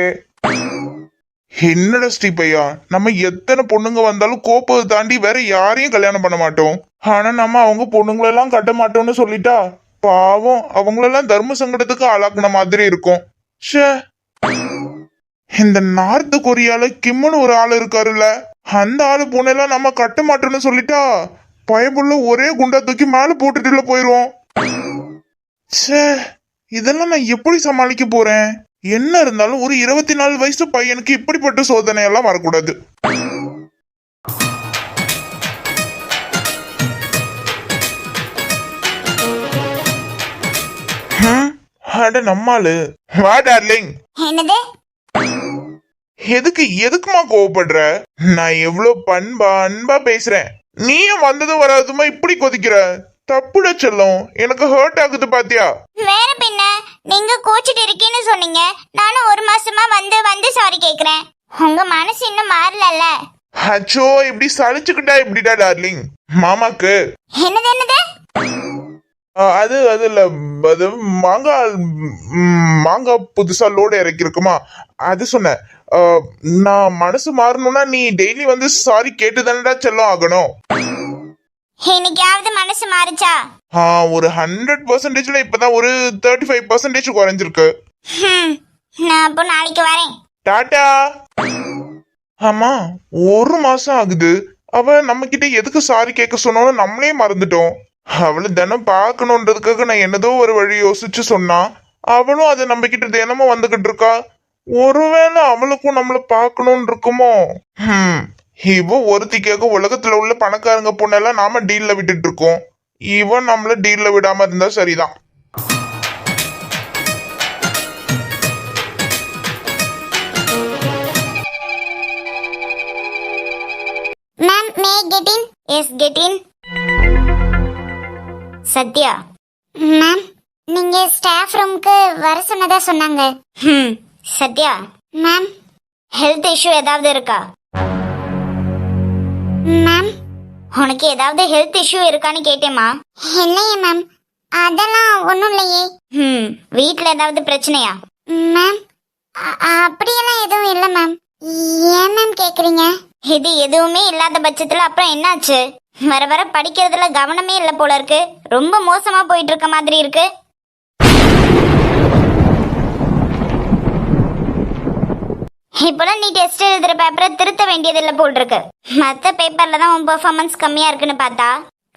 என்னடா ஸ்ரீ பையா, நம்ம எத்தனை பொண்ணுங்க வந்தாலும் கோப்பதை தாண்டி வேற யாரையும் கல்யாணம் பண்ண மாட்டோம். ஆனா நம்ம அவங்க பொண்ணுங்களெல்லாம் கட்ட மாட்டோம்னு சொல்லிட்டா பாவம் அவங்களெல்லாம் தர்ம சங்கடத்துக்கு ஆளாக்குன மாதிரி இருக்கும். ஷே, இந்த நார்த் கொரியால கிம்னு ஒரு ஆள் இருக்காருல்ல, அந்த ஆளு பொண்ணெல்லாம் நம்ம கட்ட மாட்டோம்னு சொல்லிட்டா பயப்புள்ள ஒரே குண்டா தூக்கி மேல போட்டுட்டுல போயிருவோம். ச்சே, இதெல்லாம் நான் எப்படி சமாளிக்க போறேன்? என்ன இருந்தாலும் ஒரு 24 வயசு பையனுக்கு இப்படிப்பட்ட சோதனை எல்லாம் வரக்கூடாது. அட நம்மாளு, வா டார்லிங். என்னது? எதுக்குமா கோவப்படுற? நான் எவ்வளவு அன்பா பேசுறேன். நீயும் வந்ததும் வராதுமா இப்படி கொதிக்கிற. தப்புட செல்லம், எனக்கு ஹர்ட் ஆகுது பாத்தியா? வேற பின்ன நீங்க கோச்சிட்டு இருக்கீன்னு சொன்னீங்க. நானும் 1 மாசமா வந்து சாரி கேக்குறேன். உங்க மனசு இன்னும் மாறலல்ல. அச்சோ, இப்படி சலிச்சுக்கிட்டா இப்படிடா டார்லிங். மாமாக்கு என்னது? அது இல்ல, அது மாங்காய் புதுசா லோடு இறக்கி இருக்குமா, அது சொன்னேன். நான் மனசு மாறணும்னா நீ டெய்லி வந்து சாரி கேட்டுதானடா செல்லம் ஆகணும். இன்னைக்காவது மனசு மாறுச்சா? ஒரு 100%ல இப்பதான் ஒரு 35% குறைஞ்சிருக்கு. நான் அப்போ நாளைக்கு வரேன். டாடா. ஆமா, 1 மாசம் ஆகுது. அவ நம்ம கிட்ட எதுக்கு சாரி கேட்க சொன்னோன்னு நம்மளே மறந்துட்டோம். அவளை தினம் பார்க்கணுன்றதுக்காக நான் என்னதோ ஒரு வழி யோசிச்சு சொன்னா, அவளும் அதை நம்ம கிட்ட தினமும் வந்துகிட்டு இருக்கா. ஒருவேளை அவளுக்கும் நம்மள பார்க்கணும்னு இருக்குமோ? இவ ஒருத்திக்காக உலகத்துல உள்ள பணக்காரங்க பொண்ணெல்லாம் நாம டீல்ல விட்டுட்டு இருக்கோம். இவன் நம்மள டீல்ல விடாம இருந்தா சரிதான். Ma'am, may get in? Yes, get in. Sathya ma'am, நீங்க ஸ்டாஃப் ரூமுக்கு வர சொன்னதா சொன்னாங்க. சத்யா மேம், ஹெல்த் இஷ்யூ ஏதாவது இருக்கா? மேம், உனக்கு ஏதாவது ஹெல்த் இஷ்யூ இருக்கான்னு கேட்டேமா. இல்லையே மேம், அதெல்லாம் ஒன்றும் இல்லையே. வீட்டில் ஏதாவது பிரச்சனையா? மேம், அப்படியெல்லாம் எதுவும் இல்லை மேம். ஏன் மேம் கேட்குறீங்க? இது எதுவுமே இல்லாத பட்சத்தில் அப்புறம் என்னாச்சு? வர வர படிக்கிறதுல கவனமே இல்லை போல இருக்கு. ரொம்ப மோசமா போயிட்டு இருக்க மாதிரி இருக்கு. இப்போலாம் நீ டெஸ்ட் எழுதுற பேப்பரை திருத்த வேண்டியதில்லை போல் இருக்கு. மற்ற பேப்பர்ல தான் உன் பெர்ஃபார்மன்ஸ் கம்மியா இருக்குன்னு பார்த்தா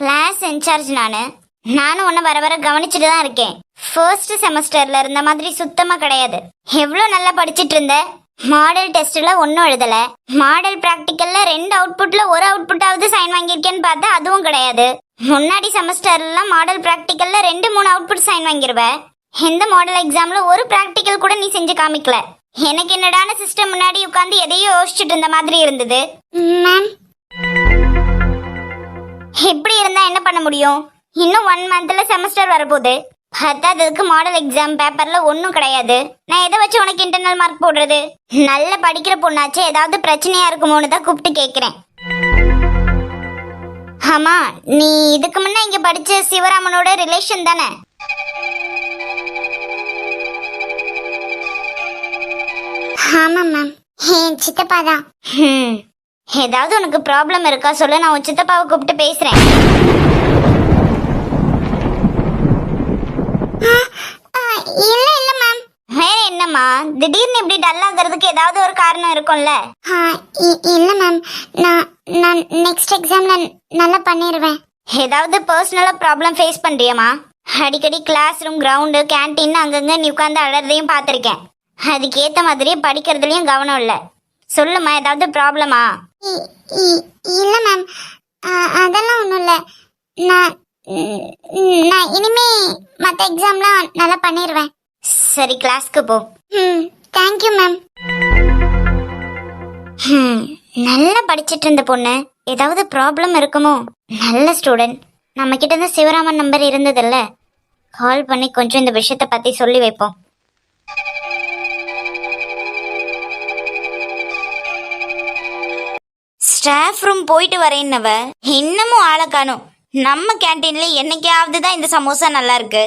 கிளாஸ் இன்சார்ஜ் நானும் உன்னை வர வர கவனிச்சுட்டு தான் இருக்கேன். ஃபர்ஸ்ட் செமஸ்டர்ல இருந்த மாதிரி சுத்தமா கிடையாது. எவ்வளோ நல்லா படிச்சிட்டு இருந்த. மாடல் டெஸ்ட்ல ஒன்னும் எழுதல. மாடல் பிராக்டிக்கல்ல 2 அவுட்புட்ல ஒரு அவுட்புட்டாவது சைன் வாங்கியிருக்கேன்னு பார்த்தா அதுவும் கிடையாது. முன்னாடி செமஸ்டர்ல மாடல் பிராக்டிக்கல்ல 2-3 அவுட்புட் சைன் வாங்கிருவ. இந்த மாடல் எக்ஸாம்ல ஒரு பிராக்டிக்கல் கூட நீ செஞ்சு காமிக்கல. எனக்கு என்னடான சிஸ்டம் முன்னாடி உட்கார்ந்து எதையோ யோசிச்சுட்டு இருந்த மாதிரி இருந்தது. மேம், இப்படி இருந்தா என்ன பண்ண முடியும்? இன்னும் 1 மந்த்ல செமஸ்டர் வரப்போகுது. பத்தாததுக்கு மாடல் எக்ஸாம் பேப்பர்ல ஒன்றும் கிடையாது. நான் எதை வச்சு உனக்கு இன்டர்னல் மார்க் போடுறது? நல்ல படிக்கிற பொண்ணாச்சு, ஏதாவது பிரச்சனையா இருக்குமோன்னு தான் கூப்பிட்டு கேட்கிறேன். ஆமா, நீ இதுக்கு முன்ன இங்க படிச்ச சிவராமனோட ரிலேஷன் தானே? ஆமா மேம், என் சித்தப்பா தான். ஏதாவது உனக்கு ப்ராப்ளம் இருக்கா சொல்லு, நான் உன் சித்தப்பாவை கூப்பிட்டு பேசுறேன். இல்ல மேம். வேற என்னம்மா, திடீர்னு இப்படி டல் ஆகிறதுக்கு ஏதாவது ஒரு காரணம் இருக்கும்ல? இல்ல மேம், நான் நெக்ஸ்ட் எக்ஸாம்ல நல்லா பண்ணிடுவேன். ஏதாவது பர்சனலா ப்ராப்ளம் ஃபேஸ் பண்றியம்மா? அடிக்கடி கிளாஸ் ரூம், கிரவுண்டு, கேன்டீன் அங்கங்க நீ உட்காந்து அழறதையும் பார்த்துருக்கேன். அதுக்கேற்ற மாதிரியே படிக்கிறதுலயும் கவனம் இல்லை. சொல்லுமா, ஏதாவது ப்ராப்ளமா? இல்ல மேம், அதெல்லாம் ஒன்றும் இல்லை. நான் இனிமே மற்ற எக்ஸாம்லாம் நல்லா பண்ணிடுவேன். சரி, கிளாஸ்க்கு போ. Thank you ma'am. நல்லா படிச்சிட்டு இருந்த பொண்ணு, ஏதாவது ப்ராப்ளம் இருக்குமோ? நல்ல ஸ்டூடெண்ட். நம்ம கிட்ட தான் சிவராமன் நம்பர் இருந்ததில்ல. கால் பண்ணி கொஞ்சம் இந்த விஷயத்தை பத்தி சொல்லி வைப்போம். ஸ்டாஃப் ரூம் போயிட்டு வரேன்னவ இன்னமும் ஆளை காணும். நம்ம கேன்டீன்ல என்னைக்காவது தான் இந்த சமோசா நல்லா இருக்கு.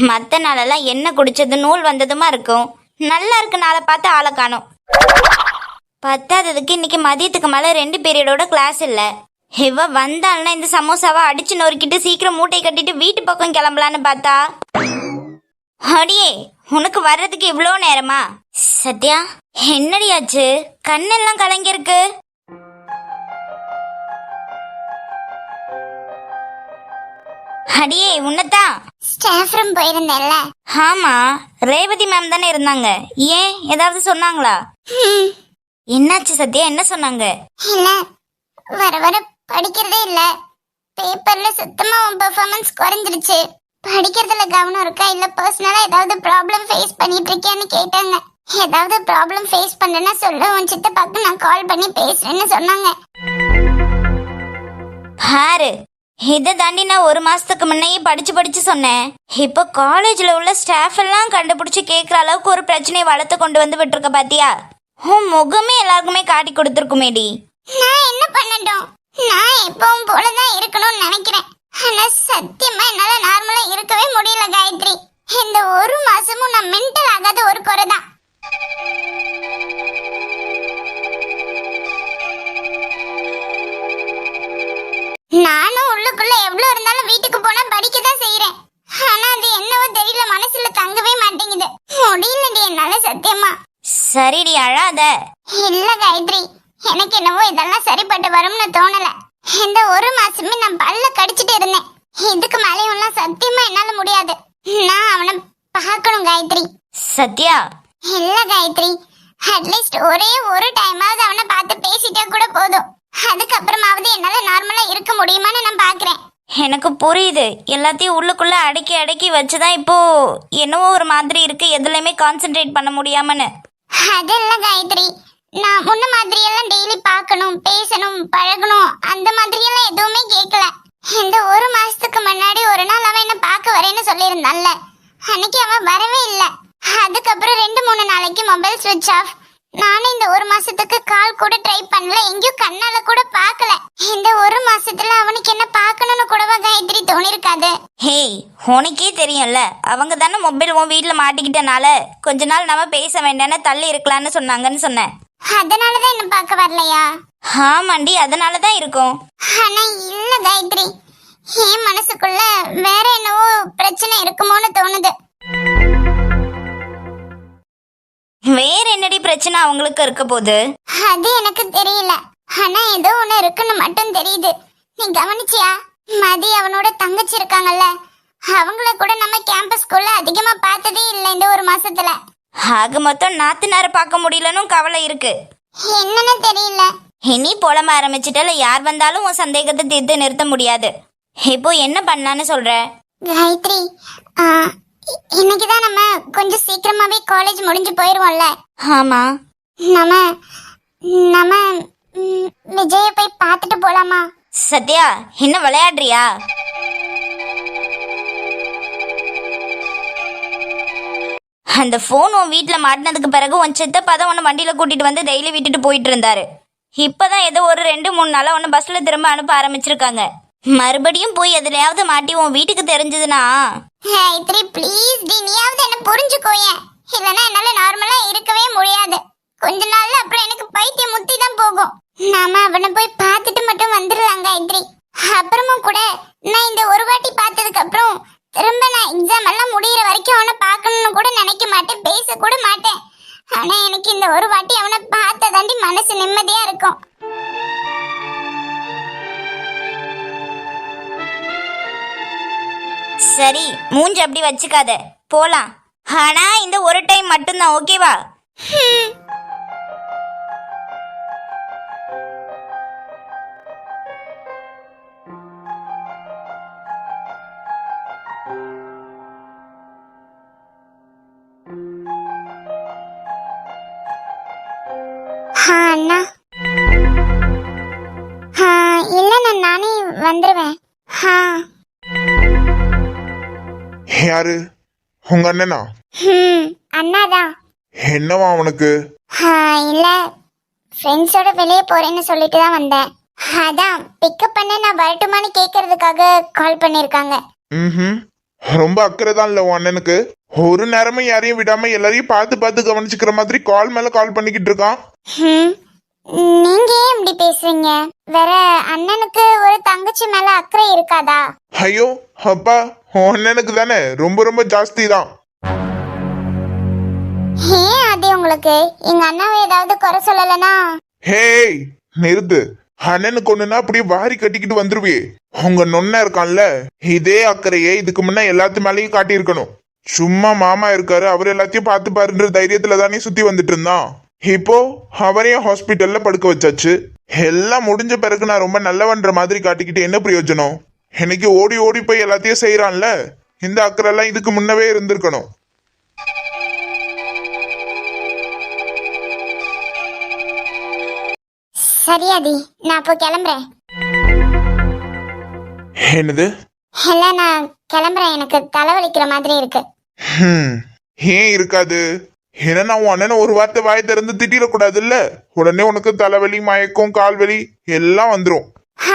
மற்ற நாளெல்லாம் என்ன குடிச்சது நூல் வந்ததுமா இருக்கும். நல்லா இருக்கு நாளை பார்த்து ஆளை காணும். பத்தாததுக்கு இன்னைக்கு மதியத்துக்கு மேல 2 பீரியடோட கிளாஸ் இல்ல. இவ வந்தாள்னா இந்த சமோசாவை அடிச்சு நொறுக்கிட்டு சீக்கிரம் மூட்டை கட்டிட்டு வீட்டு பக்கம் கிளம்பலான்னு பார்த்தா, அடியே உனக்கு வர்றதுக்கு இவ்வளோ நேரமா? சத்யா, என்னடியாச்சு? கண்ணெல்லாம் கலங்கிருக்கு. அடியே உன்னதான். ஸ்டாஃப் ரூம் போயிருந்தேன்ல. ஆமா, ரேவதி மேம் தானே இருந்தாங்க. ஏன் ஏதாவது சொன்னாங்களா? என்னாச்சு சத்யா, என்ன சொன்னாங்க? இல்ல, வர வர படிக்கிறதே இல்ல. பேப்பர்ல சுத்தமா உன் பெர்ஃபார்மன்ஸ் குறைஞ்சிருச்சு. படிக்கிறதுல கவனம் இருக்கா இல்ல பர்சனலா ஏதாவது ப்ராப்ளம் ஃபேஸ் பண்ணிட்டு இருக்கியான்னு கேட்டாங்க. ஏதாவது ப்ராப்ளம் ஃபேஸ் பண்ணேன்னா சொல்லு, உன் சித்தப்பாக்கு நான் கால் பண்ணி பேசுறேன்னு சொன்னாங்க. பாரு, இதை தாண்டி நான் 1 மாசத்துக்கு முன்னையே படிச்சு சொன்னேன். இப்போ காலேஜ்ல உள்ள ஸ்டாஃப் எல்லாம் கண்டுபிடிச்சு கேட்குற அளவுக்கு ஒரு பிரச்சனையை வளர்த்து கொண்டு வந்து விட்டுருக்க பாத்தியா? உன் முகமே எல்லாருக்குமே காட்டி கொடுத்துருக்குமேடி. நான் என்ன பண்ணட்டும்? நான் எப்பவும் போலதான் இருக்கணும்னு நினைக்கிறேன். ஆனா சத்தியமா என்னால நார்மலா இருக்கவே முடியல காயத்ரி. இந்த 1 மாசமும் நான் மென்டல் ஆகாத ஒரு குறைதான். நானும் உள்ளுக்குள்ள எவ்வளவு இருந்தாலும் வீட்டுக்கு போனா படிக்கதான் செய்யறேன். ஆனா அது என்னவோ தெரியல, மனசுல தங்கவே மாட்டேங்குது. முடியலடி என்னால சத்தியமா. சரிடி, அழாத. இல்ல காயத்ரி, எனக்கு என்னவோ இதெல்லாம் சரிப்பட்டு வரும்னு தோணல. இந்த 1 மாசமே நான் பல்ல கடிச்சிட்டு இருந்தேன். இதுக்கு மேலேயும் சத்தியமா என்னால முடியாது. நான் அவனை பார்க்கணும் காயத்ரி. சத்யா. இல்ல காயத்ரி, அட்லீஸ்ட் ஒரே ஒரு டைமாவது அவனை பார்த்து பேசிட்டா கூட போதும். அதுக்கப்புறமாவது என்னால நார்மலா இருக்க முடியுமான்னு நான் பாக்குறேன். எனக்கு புரியுது, எல்லாத்தையும் உள்ளுக்குள்ள அடக்கி அடக்கி வச்சுதான் இப்போ என்னவோ ஒரு மாதிரி இருக்கு, எதுலையுமே கான்சென்ட்ரேட் பண்ண முடியாமன்னு. அதெல்லாம் காயத்ரி, நான் முன்ன மாதிரி எல்லாம் டெய்லி பார்க்கணும், பேசணும், பழகணும் அந்த மாதிரி எல்லாம் எதுவுமே கேட்கல. இந்த 1 மாசத்துக்கு முன்னாடி ஒரு நாள் அவன் என்ன பார்க்க வரேன்னு சொல்லியிருந்தான்ல, அன்னைக்கு அவன் வரவே இல்லை. அதுக்கப்புறம் 2-3 நாளைக்கு மொபைல் ஸ்விட்ச் ஆஃப். நானும் இந்த 1 மாசத்துக்கு கால் கூட ட்ரை பண்ணல, எங்கேயும் கண்ணால கூட பார்க்கல. இந்த 1 மாசத்துல அவனுக்கு என்ன பார்க்கணும்னு கூடவா காயத்ரி தோணிருக்காது? ஹேய், உனக்கே தெரியும்ல, அவங்க தானே மொபைல் உன் வீட்டுல மாட்டிக்கிட்டனால கொஞ்ச நாள் நம்ம பேச வேண்டாம்னு தள்ளி இருக்கலாம்னு சொன்னாங்கன்னு சொன்னேன். அதனாலதான் என்ன பார்க்க வரலையா? ஆமாண்டி, அதனாலதான் இருக்கும். ஆனா இல்ல காயத்ரி, என் மனசுக்குள்ள வேற என்னவோ பிரச்சனை இருக்குமோன்னு தோணுது. வேற என்னடி பிரச்சனை அவங்களுக்கு இருக்க போகுது? அது எனக்கு தெரியல, ஆனா ஏதோ ஒண்ணு இருக்குன்னு மட்டும் தெரியுது. நீ கவனிச்சியா? மதி அவனோட தங்கச்சி இருக்காங்கல்ல, அவங்கள கூட நம்ம கேம்பஸ்குள்ள அதிகமா பார்த்ததே இல்ல இந்த 1 மாசத்துல. ஆக மொத்தம் நாத்தனார பார்க்க முடியலன்னு கவலை இருக்கு. என்னன்னு தெரியல. இனி புலம்ப ஆரம்பிச்சிட்டால யார் வந்தாலும் உன் சந்தேகத்தை தீர்த்து நிறுத்த முடியாது. இப்போ என்ன பண்ணலான்னு சொல்ற? காயத்ரி, இன்னைக்குதான் நம்ம கொஞ்சம் சீக்கிரமாவே காலேஜ் முடிஞ்சு போயிருவோம்ல. ஆமா. நம்ம நம்ம விஜய போய் பார்த்துட்டு போலாமா? சத்யா, என்ன விளையாடுறியா? அந்த போன் உன் வீட்டுல மாட்டினதுக்கு பிறகு உன் சித்தப்பா தான் உன்னை வண்டியில கூட்டிட்டு வந்து டெய்லி விட்டுட்டு போயிட்டு இருந்தாரு. இப்பதான் ஏதோ ஒரு 2-3 நாளா உன்னை பஸ்ல திரும்ப அனுப்ப ஆரம்பிச்சிருக்காங்க. மறுபடியும் போய் எதுலயாவது மாட்டி உன் வீட்டுக்கு தெரிஞ்சதுன்னா? காயத்ரி ப்ளீஸ் டி, நீயாவது என்ன புரிஞ்சுக்கோயேன். இல்லைன்னா என்னால நார்மலா இருக்கவே முடியாது. கொஞ்ச நாள்ல அப்புறம் எனக்கு பைத்தியம் முத்தி தான் போகும். நாம அவனை போய் பார்த்துட்டு மட்டும் வந்துடலாம் காயத்ரி. அப்புறமா கூட நான் இந்த ஒரு வாட்டி பார்த்ததுக்கு அப்புறம் திரும்ப நான் எக்ஸாம் எல்லாம் முடியிற வரைக்கும் அவனை பார்க்கணும்னு கூட நினைக்க மாட்டேன், பேச கூட மாட்டேன். ஆனா எனக்கு இந்த ஒரு வாட்டி அவனை பார்த்ததாண்டி மனசு நிம்மதியா இருக்கும். சரி, மூஞ்சி அப்படி வச்சுக்காத, போலாம். ஆனா இந்த ஒரு டைம் மட்டும்தான், ஓகேவா? அண்ணா, இல்ல நானே வந்துருவேன். யாரு? உங்க அண்ணனா? அண்ணாதான். என்னவா அவனுக்கு? இல்ல, ஃப்ரெண்ட்ஸோட வெளியே போறேன்னு சொல்லிட்டு தான் வந்தேன். அதான் பிக்கப் பண்ண நான் வரட்டுமான்னு கேக்குறதுக்காக கால் பண்ணிருக்காங்க. ரொம்ப அக்கறை தான் இல்ல உன் அண்ணனுக்கு. ஒரு நேரமும் யாரையும் விடாம எல்லாரையும் பார்த்து பார்த்து கவனிச்சுக்கிற மாதிரி கால் மேல கால் பண்ணிக்கிட்டு இருக்கான். நீங்க ஏன் இப்படி பேசுறீங்க? வேற அண்ணனுக்கு ஒரு தங்கச்சி மேல அக்கறை இருக்காதா? ஐயோ அப்பா, உன் அண்ணனுக்கு தானே ரொம்ப ரொம்ப ஜாஸ்தி தான். ஏன் அது உங்களுக்கு? எங்க அண்ணாவை ஏதாவது குறை சொல்லலனா? ஹேய் நிறுத்து. அண்ணனுக்கு ஒண்ணுன்னா அப்படியே வாரி கட்டிக்கிட்டு வந்துருவே. உங்க நொண்ண இருக்கான்ல, இதே அக்கறையை இதுக்கு முன்ன எல்லாத்து மேலேயும் காட்டியிருக்கணும். சும்மா மாமா இருக்காரு, அவர் எல்லாத்தையும் பார்த்து பாருன்ற தைரியத்துல தானே சுத்தி வந்துட்டு இருந்தான். இப்போ அவரையும் ஹாஸ்பிட்டல்ல படுக்க வச்சாச்சு. எல்லாம் முடிஞ்ச பிறகு நான் ரொம்ப நல்லவன்ற மாதிரி காட்டிக்கிட்டு என்ன பிரயோஜனம்? எனக்கு ஓடி ஓடி போய் எல்லாத்தையும் செய்யறான்ல, இந்த அக்கறை எல்லாம் இதுக்கு முன்னவே இருந்திருக்கணும். சரி ஆதி, நான் அப்போ கிளம்புறேன். என்னது? இல்ல, நான் கிளம்புறேன். எனக்கு தலைவலிக்கிற மாதிரி இருக்கு. ஏன் இருக்காது? ஏன்னா நான் உன் அண்ணனை ஒரு வார்த்தை வாய் திறந்து திட்டிடக்கூடாது இல்ல, உடனே உனக்கு தலைவலி, மயக்கம், கால்வலி எல்லாம் வந்துடும்.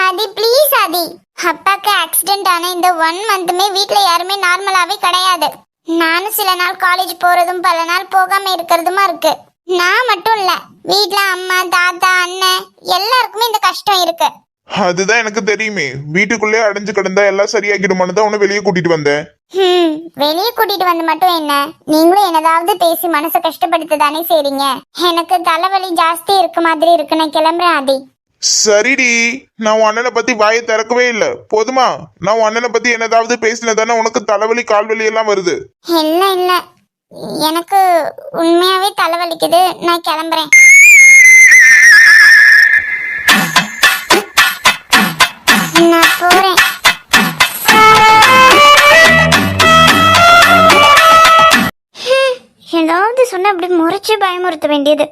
ஆதி ப்ளீஸ் ஆதி, அப்பாக்கு ஆக்சிடென்ட் ஆன இந்த 1 மந்த்துமே வீட்ல யாருமே நார்மலாவே கிடையாது. நானும் சில நாள் காலேஜ் போறதும் பல நாள் போகாம இருக்கிறதுமா இருக்கு. நான் மட்டும் இல்ல, வீட்ல அம்மா, தாத்தா, அண்ணன் எல்லாருக்குமே இந்த கஷ்டம் இருக்கு. அதுதான் எனக்கு தெரியுமே. வீட்டுக்குள்ளே அடைஞ்சு கிடந்தா எல்லாம் சரியாக்கிடுமான்னு தான் உன்னை வெளியே கூட்டிட்டு வந்தேன். வெளியே கூட்டிட்டு வந்து மட்டும் என்ன, நீங்களும் என்னதாவது பேசி மனசை கஷ்டப்படுத்த தானே செய்றீங்க. எனக்கு தலைவலி ஜாஸ்தி இருக்கு மாதிரி இருக்கு. நான் கிளம்புறேன் ஆதி. சரிடி, நான் உன் அண்ணனை பத்தி வாயை திறக்கவே இல்ல போதுமா? நான் உன் அண்ணனை பத்தி என்னதாவது பேசினதானே உனக்கு தலைவலி, கால்வலி எல்லாம் வருது. இல்ல இல்ல, எனக்கு உண்மையாவே தலைவலிக்குது. நான் கிளம்புறேன். நான் போறேன். ஏதாவது சொன்ன அப்படி முறைச்சு பயமுறுத்த வேண்டியது.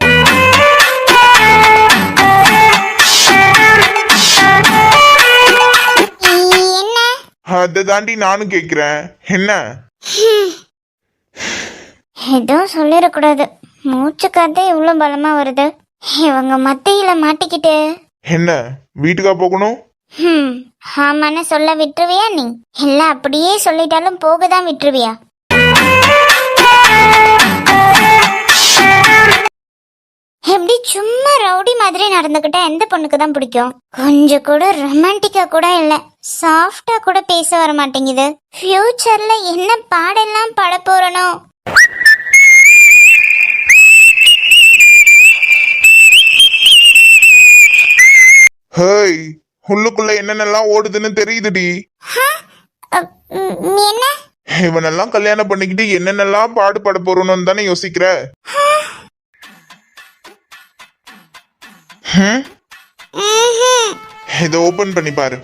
என்ன? அதை தாண்டி நானும் கேக்குறேன். என்ன? ஏதோ சொல்லிடக்கூடாது. மூச்சு காத்தே இவ்வளவு பலமா வருது. இவங்க மத்தியில மாட்டிக்கிட்டு. என்ன வீட்டுக்கா போகணும்? ஆமான்னு சொல்ல விட்டுருவியா நீ? இல்ல அப்படியே சொல்லிட்டாலும் போகதான் விட்டுருவியா? எப்படி சும்மா ரவுடி மாதிரி நடந்துக்கிட்டா எந்த பொண்ணுக்கு தான் பிடிக்கும்? கொஞ்சம் கூட ரொமான்டிக்கா கூட இல்ல, சாஃப்டா கூட பேச வர மாட்டேங்குது. ஃபியூச்சர்ல என்ன பாடெல்லாம் பாட போறனோ? ஹேய், உள்ளுக்குள்ள என்னென்னலாம் ஓடுதுன்னு தெரியுதுடி. என்ன? இவனெல்லாம் கல்யாணம் பண்ணிக்கிட்டு என்னென்னலாம் பாடுபட போறோம்னு தானே யோசிக்கிற? இதை ஓபன் பண்ணி பாரு.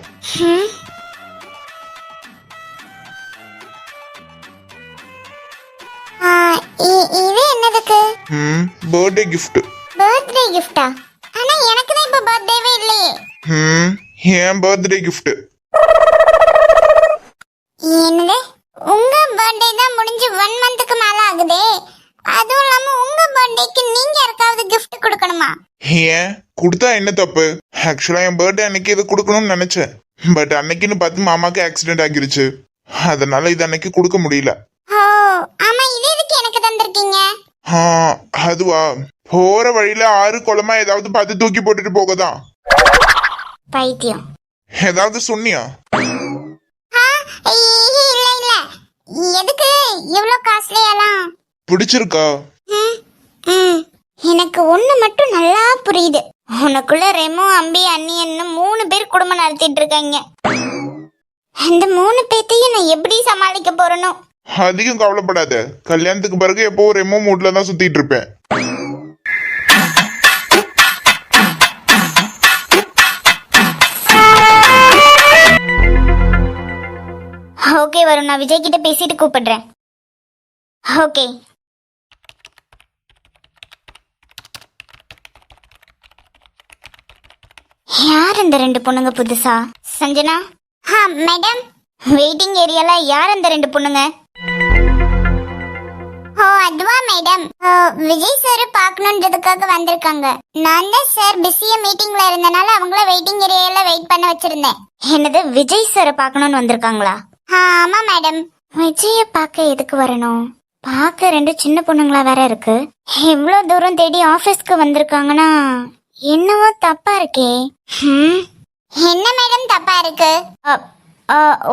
இது என்னதுக்கு? Birthday gift. பர்த்டே கிஃப்டா? ஆனா எனக்கு தான் இப்ப பர்த்டேவே இல்லையே. ஏன் பர்த்டே கிஃப்ட்? என்னது? உங்க பர்த்டே தான் முடிஞ்சு 1 மந்த்துக்கு மேல ஆகுதே. அதுவும் இல்லாம உங்க பர்த்டேக்கு நீங்க யாருக்காவது கிஃப்ட் கொடுக்கணுமா? ஏன் கொடுத்தா என்ன தப்பு? ஆக்சுவலா என் பர்த்டே அன்னைக்கு இது கொடுக்கணும்னு நினைச்சேன். பட் அன்னைக்குன்னு பார்த்து மாமாக்கு ஆக்சிடென்ட் ஆகிருச்சு. அதனால இது அன்னைக்கு கொடுக்க முடியல. ஓ ஆமா, இது எதுக்கு எனக்கு தந்திருக்கீங்க? அதுவா, போற வழியில ஆறு குளமா ஏதாவது பார்த்து தூக்கி போட்டுட்டு போகதான். பைத்தியம். ஏதாவது சொன்னியா? இல்ல இல்ல, எதுக்கு இவ்ளோ காஸ்ட்லியாலாம்? பிடிச்சிருக்கா? எனக்கு ஒண்ணு மட்டும் நல்லா புரியுது. உனக்குள்ள ரெமோ, அம்பி, அண்ணின்னு 3 பேர் குடும்பம் நடத்திட்டு இருக்காங்க. அந்த 3 பேத்தையும் நான் எப்படி சமாளிக்க போறேனோ? அதிகம் கவலைப்படாத, கல்யாணத்துக்கு பிறகு எப்போ ரெமோ மூட்ல தான் சுத்திட்டு இருப்பேன். ஓகே வரும், நான் விஜய் கிட்ட பேசிட்டு கூப்பிடுறேன். ஓகே. யார் இந்த 2 பொண்ணுங்க புதுசா? சஞ்சனா? மேடம். வெயிட்டிங் ஏரியால யார் இந்த 2 பொண்ணுங்க? ஓ அதுவா மேடம், விஜய் சார் பார்க்கணுன்றதுக்காக வந்திருக்காங்க. நான் தான் சார் பிஸியா மீட்டிங்ல இருந்தனால அவங்கள வெயிட்டிங் ஏரியால வெயிட் பண்ண வச்சிருந்தேன். என்னது, விஜய் சார் பார்க்கணும்னு வந்திருக்காங்களா? ஆமா மேடம். விஜய பார்க்க எதுக்கு வரணும்? பார்க்க 2 சின்ன பொண்ணுங்களா வேற இருக்கு. இவ்வளவு தூரம் தேடி ஆபீஸ்க்கு வந்திருக்காங்கன்னா என்னவோ தப்பா இருக்கே. என்ன மேடம் தப்பா இருக்கு?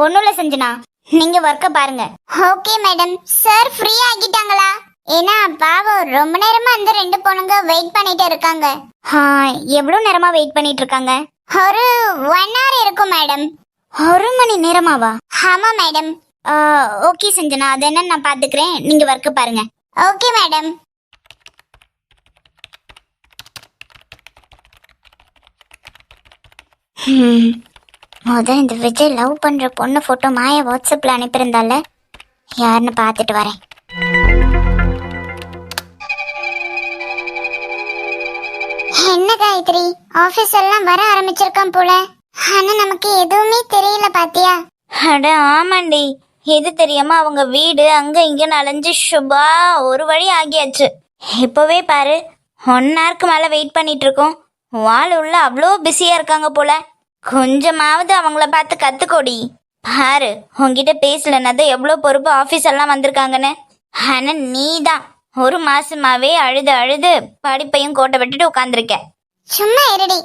ஒண்ணும் இல்ல சஞ்சனா, நீங்க ஒர்க்க பாருங்க. Okay madam. சார் ஃப்ரீ ஆகிட்டாங்களா? ஏன்னா பாவம் ரொம்ப நேரமா அந்த 2 பொண்ணுங்க வெயிட் பண்ணிட்டு இருக்காங்க. எவ்வளவு நேரமா வெயிட் பண்ணிட்டு இருக்காங்க? ஒரு 1 hour இருக்கும் மேடம். 1 மணி நேரமாவா? ஆமா மேடம். ஓகே சஞ்சனா, அது என்னன்னு நான் பாத்துக்கிறேன், நீங்க ஒர்க் பாருங்க. Okay madam. அதான் இந்த விஜய் லவ் பண்ற பொண்ணு போட்டோ மாயா வாட்ஸ்அப்ல அனுப்பியிருந்தால, யாருன்னு பார்த்துட்டு வரேன். என்ன காயத்ரி, ஆபீஸ் எல்லாம் வர ஆரம்பிச்சிருக்கான் போல. ஆனா நமக்கு எதுவுமே தெரியல பாத்தியா? அட ஆமாண்டி, எது தெரியாம அவங்க வீடு அங்க இங்க நலஞ்சு சுபா ஒரு வழி ஆகியாச்சு. இப்பவே பாரு 1 ஹவருக்கு மேல வெயிட் பண்ணிட்டு இருக்கோம். வாள் உள்ள அவ்வளோ பிஸியா இருக்காங்க போல. கொஞ்சமாவது அவங்கள பார்த்து கத்துக்கோடி. பாரு உன்கிட்ட பேசலன்னது எவ்வளோ பொறுப்பு ஆஃபீஸ் எல்லாம் வந்திருக்காங்கன்னு. ஆனா நீ தான் 1 மாசமாவே அழுது அழுது படிப்பையும் கோட்டை விட்டுட்டு உட்காந்துருக்க. சும்மா இருடி.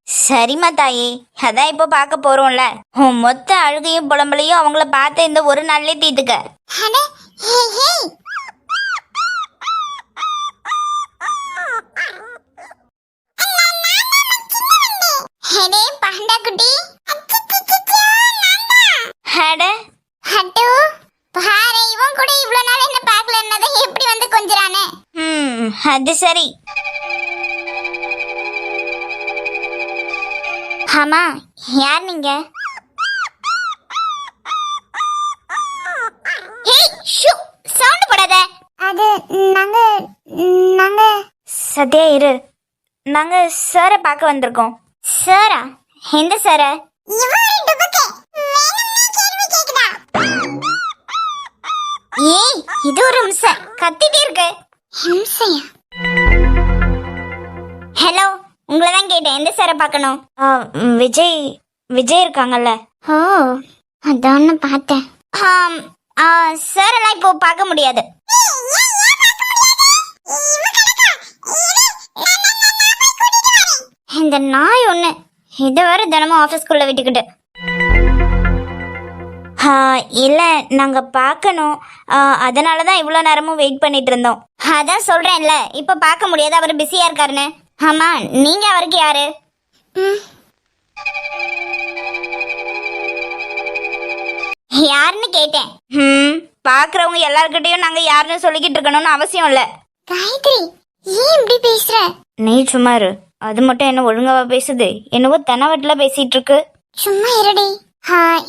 சரிம்மா தாயே, அதான் இப்போ பார்க்க போறோம்ல. உன் மொத்த அழுகையும் புலம்பலையும் அவங்கள பார்த்து இந்த ஒரு நாள்லயே தீத்துக்க. அட ஹே ஹே. ஹேடே பாண்டா குட்டி. அட ஹட்டு பாரு, இவன் கூட இவ்வளவு நாள் என்ன பார்க்கலன்னதை எப்படி வந்து கொஞ்சறானே. அது சரி. ஆமா, யார் நீங்க? சவுண்ட் போடாத. அது நாங்க சத்யா இரு, நாங்க சாரை பார்க்க வந்திருக்கோம். சாரா? எந்த சாரா? ஏய் இது ஒரு நிமிஷம் கத்திட்டே இருக்கு. ஹிம்சையா? ஹலோ, உங்களை தான் கேட்டேன், எந்த சாரை பார்க்கணும்? விஜய் இருக்காங்கல்ல. ஓ, அதான்னு பார்த்தேன். சார் எல்லாம் இப்போ பார்க்க முடியாது. இந்த நாய் ஒண்ணு இது வரை தினமும் ஆபீஸ்க்குள்ள விட்டுக்கிட்டு. இல்ல நாங்க பார்க்கணும், அதனால தான் இவ்வளோ நேரமும் வெயிட் பண்ணிட்டு இருந்தோம். அதான் சொல்றேன்ல, இப்ப பார்க்க முடியாது, அவர் பிஸியா இருக்காருன்னு. ஆமா, நீங்க அவருக்கு யாரு? யாருன்னு கேட்டேன். பாக்குறவங்க எல்லார்கிட்டயும் நாங்க யாருன்னு சொல்லிக்கிட்டு இருக்கணும்னு அவசியம் இல்ல. காயத்ரி, ஏன் இப்படி பேசுற? நீ சும்மா இரு. அது மட்டும் என்ன ஒழுங்காவா பேசுது? என்னவோ தெனவட்டுல பேசிட்டு இருக்கு. சும்மா இருடி.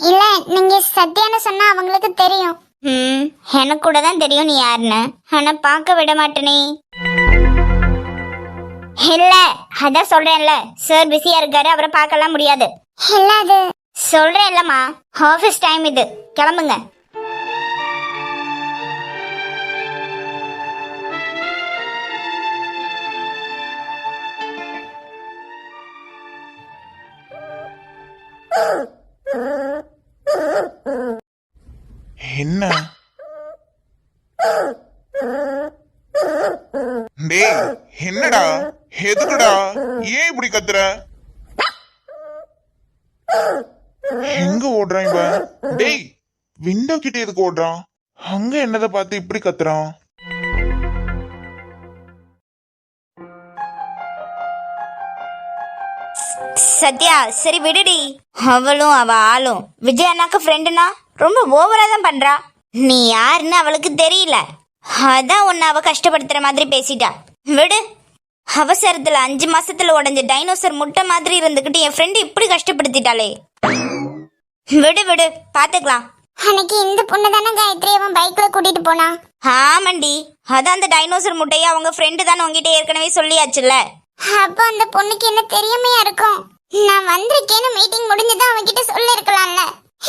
இல்ல, நீங்க சத்யான்னு சொன்னா அவங்களுக்கு தெரியும். எனக்கு கூட தான் தெரியும் நீ யாருன்னு, ஆனா பார்க்க விட மாட்டேனே. இல்ல அதான் சொல்றேன்ல, சார் பிஸியா இருக்காரு, அவரை பார்க்கலாம் முடியாது. இல்ல அது சொல்றேன் இல்லம்மா, ஆபீஸ் டைம் இது, கிளம்புங்க. என்ன டேய், என்னடா, எதுக்குடா, ஏன் இப்படி கத்துற? எங்க ஓடுறான் இவன்? டேய், விண்டோ கிட்ட எதுக்கு ஓடுறான்? அங்க என்னத பார்த்து இப்படி கத்துறான்? சத்யா சரி விடுடி. அவளும் அவ ஆளும் விஜய் அண்ணாக்கு ஃப்ரெண்டுனா ரொம்ப ஓவரா தான் பண்றா. நீ யாருன்னு அவளுக்கு தெரியல, அதான் உன்னை அவ கஷ்டப்படுத்துற மாதிரி பேசிட்டா. விடு. அவசரத்துல 5 மாசத்துல உடஞ்ச டைனோசர் முட்டை மாதிரி இருந்துகிட்டு என் ஃப்ரெண்டு இப்படி கஷ்டப்படுத்திட்டாளே. விடு விடு, பாத்துக்கலாம். அன்னைக்கு இந்த பொண்ணு தானே காயத்ரி அவன் பைக்ல கூட்டிட்டு போனா? ஆமாண்டி, அதான் அந்த டைனோசர் முட்டையை அவங்க ஃப்ரெண்டு தான் உங்ககிட்ட ஏற்கனவே சொல்லியாச்சுல்ல. அப்ப அந்த பொண்ணுக்கு என்ன தெரியாமையா இருக்கும்? நான் வந்திருக்கேன்னு மீட்டிங் முடிஞ்சுதான் அவன்கிட்ட சொல்ல இருக்கலாம்ல.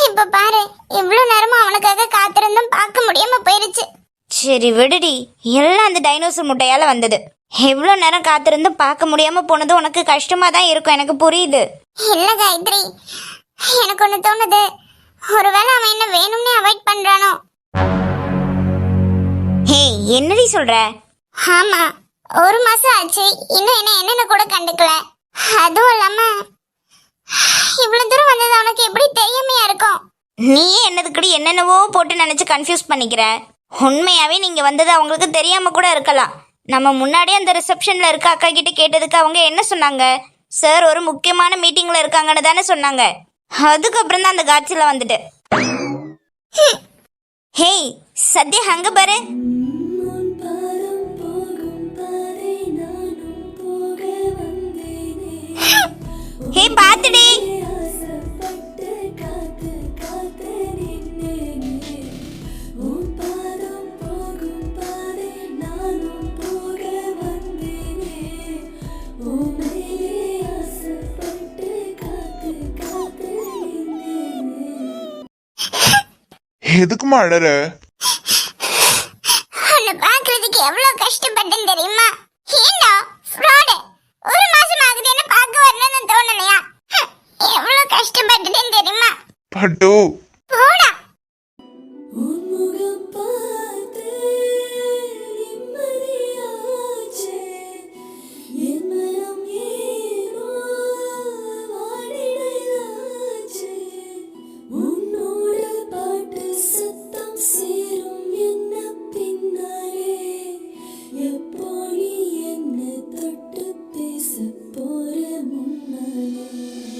இப்ப பாரு, இவ்வளவு நேரமா அவனுக்காக காத்திருந்தும் பார்க்க முடியாம போயிருச்சு. சரி விடுடி, எல்லாம் அந்த டைனோசர் முட்டையால வந்தது. எவ்வளவு நேரம் காத்திருந்தும் பார்க்க முடியாம போனது உனக்கு கஷ்டமா தான் இருக்கும், எனக்கு புரியுது. இல்ல காயத்ரி, எனக்கு ஒண்ணு தோணுது. ஒருவேளை அவன் என்ன வேணும்னே அவாய்ட் பண்றானோ? ஹே, என்னடி சொல்ற? ஆமா, 1 மாசம் ஆச்சு, இன்னும் என்னன்னு கூட கண்டுக்கல. அதுவும் இல்லாம இவ்வளவு தூரம் வந்தது அவனுக்கு எப்படி தெரியாமையா இருக்கும்? நீயே என்னதுக்கடி என்னென்னவோ போட்டு நினைச்சு கன்ஃபியூஸ் பண்ணிக்கிற. உண்மையாவே நீங்க வந்தது அவங்களுக்கு தெரியாம கூட இருக்கலாம். நம்ம முன்னாடியே அந்த ரிசப்ஷன்ல இருக்க அக்கா கிட்ட கேட்டதுக்கு அவங்க என்ன சொன்னாங்க? சார் ஒரு முக்கியமான மீட்டிங்ல இருக்காங்கன்னு தானே சொன்னாங்க. அதுக்கப்புறம் தான் அந்த காட்சியில் வந்துட்டு ஹேய் சத்யா அங்க பாரு. ஹே பாத்துடி. எதுக்குமா அழற? உன்னை பாக்குறதுக்கு எவ்வளவு கஷ்டப்பட்டேன் தெரியுமா? ஏண்டா ஃப்ராடு, ஒரு மாசம் ஆகுது என்ன பார்க்க வரணும்னு தோணலையா? எவ்வளவு கஷ்டப்பட்டேன் தெரியுமா? பட்டு போடா. எப்போ நீ என்ன தொட்டு பேச போற முன்னாலே